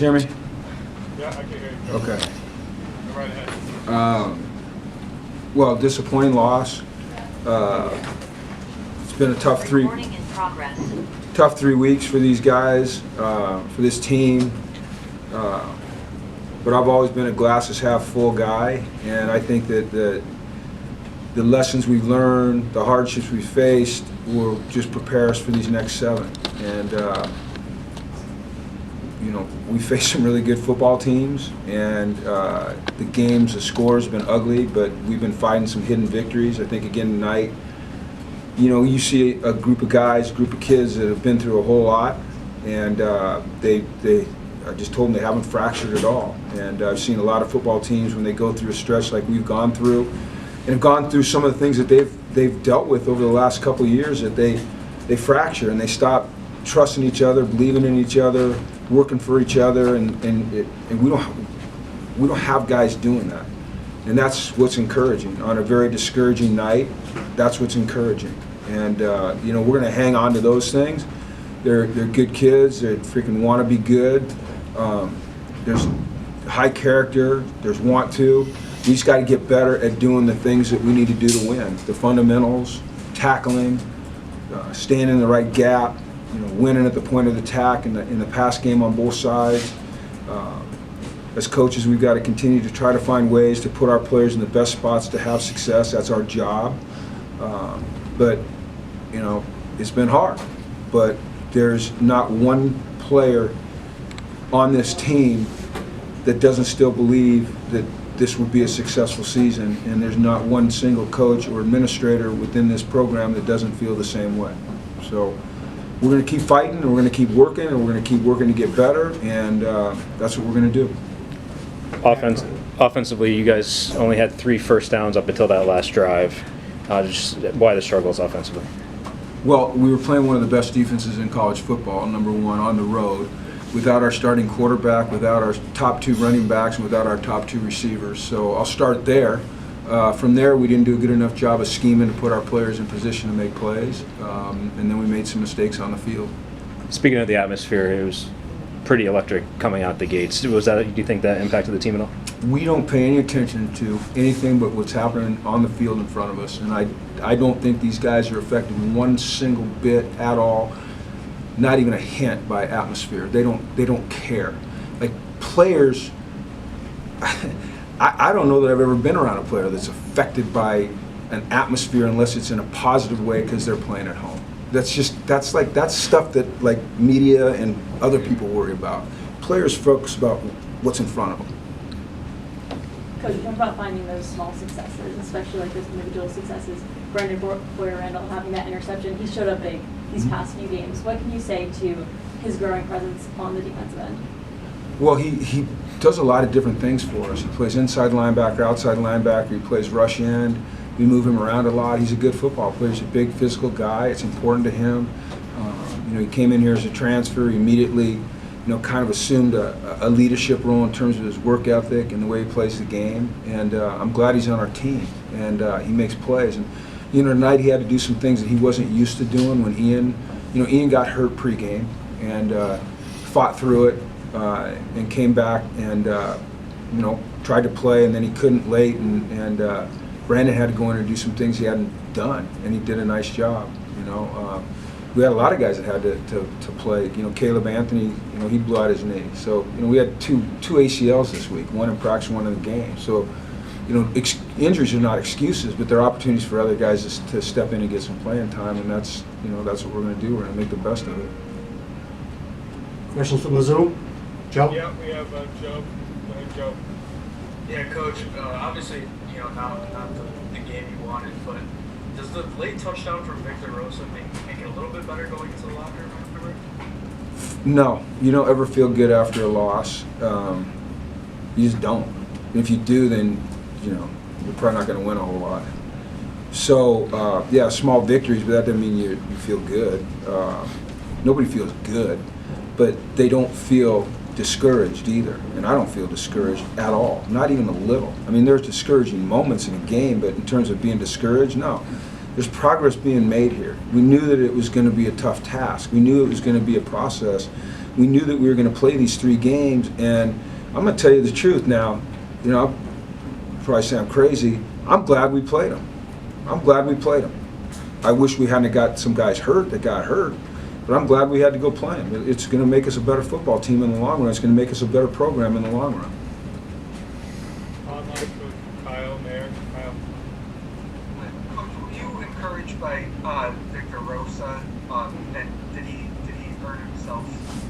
Hear me? Yeah, I can hear you. Okay. Go right ahead. Well, disappointing loss. It's been a tough three weeks for these guys, for this team. But I've always been a glasses half full guy, and I think that the lessons we've learned, the hardships we've faced, will just prepare us for these next 7. And we faced some really good football teams, and the score's been ugly, but we've been fighting some hidden victories. I think again tonight, you see a group of guys, a group of kids that have been through a whole lot, and I just told them they haven't fractured at all. And I've seen a lot of football teams when they go through a stretch like we've gone through, and have gone through some of the things that they've dealt with over the last couple of years, that they fracture and they stop trusting each other, believing in each other, working for each other, and we don't have guys doing that, and that's what's encouraging. On a very discouraging night, that's what's encouraging, and we're going to hang on to those things. They're good kids. They freaking want to be good. There's high character. There's want to. We just got to get better at doing the things that we need to do to win. The fundamentals, tackling, staying in the right gap, winning at the point of attack in the pass game on both sides. As coaches, we've got to continue to try to find ways to put our players in the best spots to have success. That's our job. But it's been hard. But there's not one player on this team that doesn't still believe that this would be a successful season, and there's not one single coach or administrator within this program that doesn't feel the same way. So we're going to keep fighting, and we're going to keep working, and we're going to keep working to get better, and that's what we're going to do. Offensively, you guys only had 3 first downs up until that last drive. Just why the struggles offensively? Well, we were playing one of the best defenses in college football, number 1, on the road, without our starting quarterback, without our top 2 running backs, and without our top 2 receivers. So I'll start there. From there, we didn't do a good enough job of scheming to put our players in position to make plays, and then we made some mistakes on the field. Speaking of the atmosphere, it was pretty electric coming out the gates. Do you think that impacted the team at all? We don't pay any attention to anything but what's happening on the field in front of us, and I don't think these guys are affected one single bit at all, not even a hint, by atmosphere. They don't care. Like players, I don't know that I've ever been around a player that's affected by an atmosphere unless it's in a positive way because they're playing at home. That's stuff that like media and other people worry about. Players focus about what's in front of them. Coach, you talk about finding those small successes, especially like those individual successes. Brendan Boyer-Randall having that interception, he showed up big these past few games. What can you say to his growing presence on the defensive end? Well, he does a lot of different things for us. He plays inside linebacker, outside linebacker. He plays rush end. We move him around a lot. He's a good football player. He's a big physical guy. It's important to him. He came in here as a transfer. He immediately, kind of assumed a leadership role in terms of his work ethic and the way he plays the game. And I'm glad he's on our team. And he makes plays. And tonight he had to do some things that he wasn't used to doing. When Ian got hurt pregame and fought through it and came back and tried to play, and then he couldn't late, and Brandon had to go in and do some things he hadn't done, and he did a nice job. We had a lot of guys that had to play. Caleb Anthony, he blew out his knee. So we had two ACLs this week, one in practice, one in the game. So injuries are not excuses, but they're opportunities for other guys to step in and get some playing time, and that's what we're going to do. We're going to make the best of it. Questions from the Zoom? Joe? Yeah, we have Joe. Go ahead, Joe. Yeah, Coach. Obviously, not the game you wanted, but does the late touchdown from Victor Rosa make it a little bit better going into the locker room afterward? No, you don't ever feel good after a loss. You just don't. If you do, then you're probably not going to win a whole lot. So small victories, but that doesn't mean you feel good. Nobody feels good, but they don't feel discouraged either, and I don't feel discouraged at all, not even a little. I mean, there's discouraging moments in a game, but in terms of being discouraged, no. There's progress being made here. We knew that it was going to be a tough task. We knew it was going to be a process. we knew that we were going to play these 3 games, and I'm going to tell you the truth now. You know, I'll probably say I'm crazy. I'm glad we played them. I'm glad we played them. I wish we hadn't got some guys hurt that got hurt, but I'm glad we had to go play them. It's going to make us a better football team in the long run. It's going to make us a better program in the long run. Online with Kyle, Mayor. Kyle. Coach, were you encouraged by Victor Rosa? And did he earn himself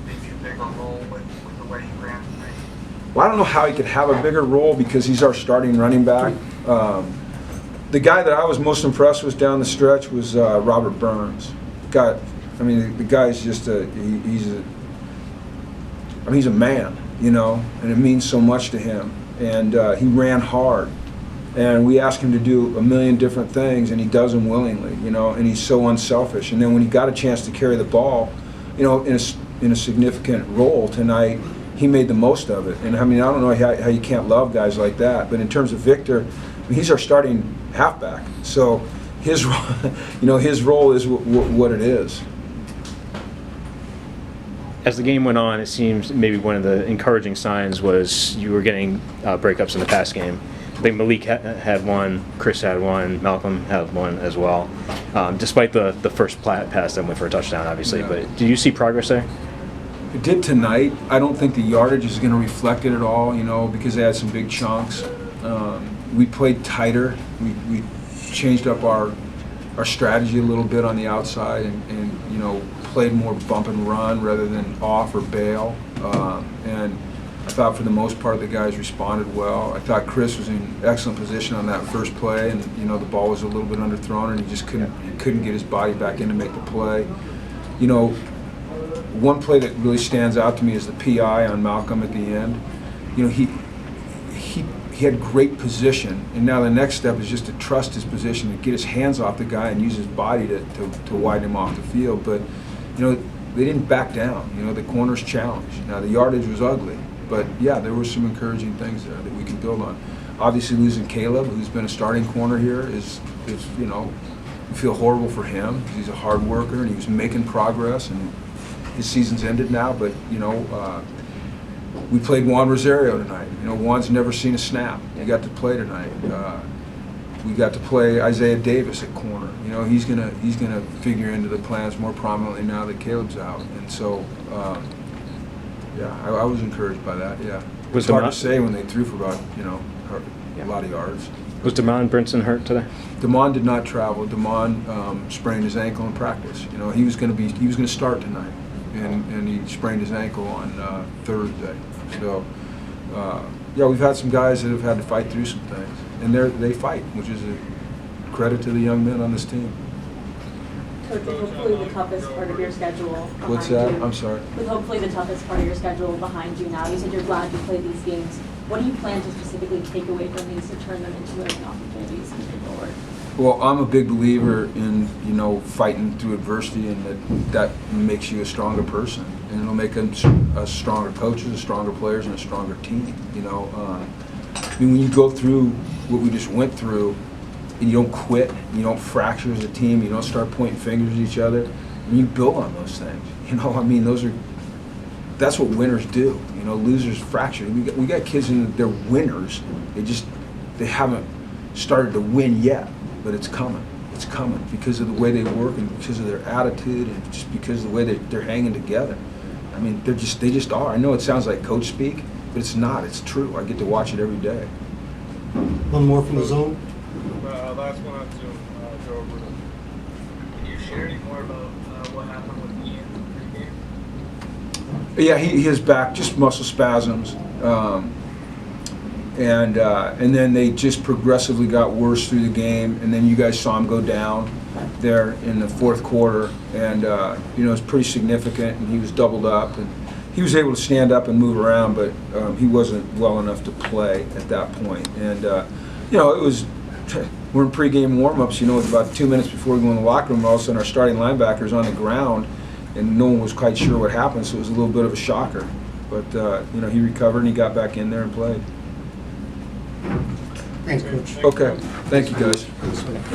maybe a bigger role with the way he ran tonight? Well, I don't know how he could have a bigger role because he's our starting running back. The guy that I was most impressed with down the stretch was Robert Burns. The guy's just he's a man, you know, and it means so much to him. And he ran hard, and we asked him to do a million different things, and he does them willingly, you know. And he's so unselfish. And then when he got a chance to carry the ball, you know, in a significant role tonight, he made the most of it. And I mean, I don't know how you can't love guys like that. But in terms of Victor, I mean, he's our starting halfback. So his, you know, his role is what it is. As the game went on, it seems maybe one of the encouraging signs was you were getting breakups in the pass game. I think Malik had one, Chris had one, Malcolm had one as well. Despite the first pass that went for a touchdown, obviously. Yeah. But did you see progress there? It did tonight. I don't think the yardage is going to reflect it at all, you know, because they had some big chunks. We played tighter. We changed up our strategy a little bit on the outside and you know, played more bump and run rather than off or bail. And I thought for the most part the guys responded well. I thought Chris was in excellent position on that first play, and you know, the ball was a little bit underthrown and he just couldn't get his body back in to make the play. You know, one play that really stands out to me is the PI on Malcolm at the end. You know, he had great position, and now the next step is just to trust his position and get his hands off the guy and use his body to widen him off the field. But you know, they didn't back down. You know, the corners challenged. Now the yardage was ugly, but yeah, there were some encouraging things there that we can build on. Obviously, losing Caleb, who's been a starting corner here, is you know, we feel horrible for him. He's a hard worker and he was making progress, and his season's ended now. But you know, we played Juan Rosario tonight. You know, Juan's never seen a snap. He got to play tonight. We got to play Isaiah Davis at corner. You know, he's gonna figure into the plans more prominently now that Caleb's out. And so, yeah, I was encouraged by that. Yeah, it's hard to say when they threw for about, you know, a lot of yards. Was Damon Brinson hurt today? Damon did not travel. Damon sprained his ankle in practice. You know, he was gonna start tonight, and he sprained his ankle on Thursday. So, yeah, we've had some guys that have had to fight through some things, and they fight, which is a credit to the young men on this team. Coach, with hopefully the toughest part of your schedule behind What's that? you. I'm sorry. With hopefully the toughest part of your schedule behind you now, you said you're glad you played these games. What do you plan to specifically take away from these to turn them into learning opportunities moving forward? Well, I'm a big believer in, you know, fighting through adversity, and that makes you a stronger person, and it'll make us stronger coaches, stronger players, and a stronger team. You know, I mean, when you go through what we just went through, and you don't quit, you don't fracture as a team, you don't start pointing fingers at each other, and you build on those things. You know, I mean, that's what winners do. You know, losers fracture. We got kids in they're winners. They haven't started to win yet. But it's coming. It's coming because of the way they work and because of their attitude and just because of the way they're hanging together. I mean, they just are. I know it sounds like coach speak, but it's not. It's true. I get to watch it every day. One more from the Zoom. Last one on Zoom, Joe Bruno. Can you share any more about what happened with Ian in the pregame? Yeah, he his back, just muscle spasms. And then they just progressively got worse through the game, and then you guys saw him go down there in the fourth quarter, and you know, it's pretty significant, and he was doubled up, and he was able to stand up and move around, but he wasn't well enough to play at that point. And you know, we're in pregame warm-ups, you know, about 2 minutes before we go in the locker room, all of a sudden our starting linebacker's on the ground, and no one was quite sure what happened, so it was a little bit of a shocker. But you know, he recovered and he got back in there and played. Thanks, Coach. Okay, thank you guys.